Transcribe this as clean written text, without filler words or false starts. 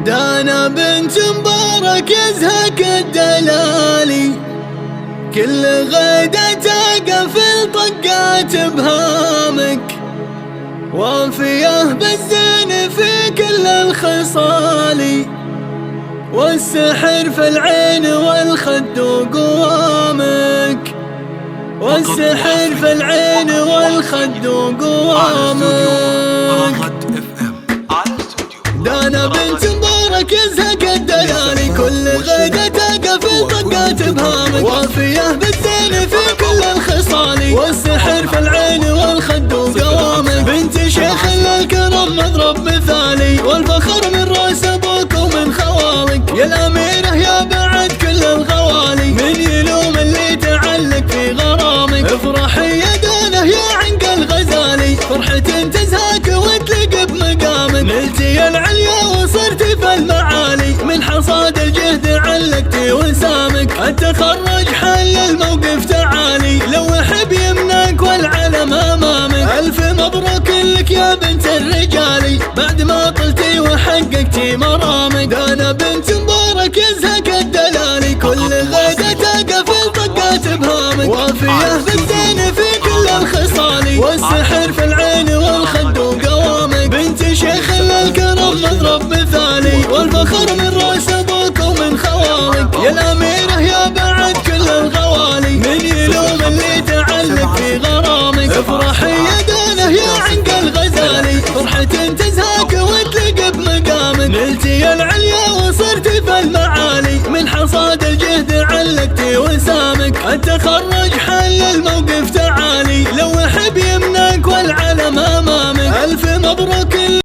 دانا بنت مبارك يزهق الدلالي، كل غيدة تقفل طقات بهامك، وافيه بالزين في كل الخصال، والسحر في العين والخد وقوامك، والسحر في العين والخد وقوامك. دانا بنت مبارك يزهق الدلالي، كل غيدة تقفل طقات بهامك، وافيه بالزين في كل الخصال، والسحر في العين والخد وقوامك. بنت شيخ الكرم مضرب مثالي، والفخر من راس ابوك ومن خوالك، يا الاميره يا بعد كل الغوالي، من يلوم اللي تعلق في غرامك. افرحي يا دانه يا عنق الغزالي، فرحة تزهاك وتلق بمقامك، نلتي العليا وصرت في المعالي، من حصاد الجهد علقتي وسامك. التخرج حل الموقف تعالي، لوح بيمناك والعلم امامك، الف مبروك لك يا بنت الرجالي، بعد ما طلتي وحققتي مرامك. دانا بنت مبارك يزهق الدلالي، كل غيدة تقفل طقات بهامك، وافيه بالزين في كل الخصال، والسحر في العين والخد وقوامك. بنت شيخ الكرم مضرب مثالي، والفخر من راس ابوك ومن خوالك، يا الاميره يا بعد كل الغوالي، من يلوم اللي تعلق في غرامك. افرحي يا دانه يا عنق الغزالي، فرحة تزهاك وتلق بمقامك، نلتي العليا وصرت في المعالي، من حصاد الجهد علقتي وسامك. التخرج حل الموقف تعالي، لوح بيمناك والعلم امامك، الف مبروك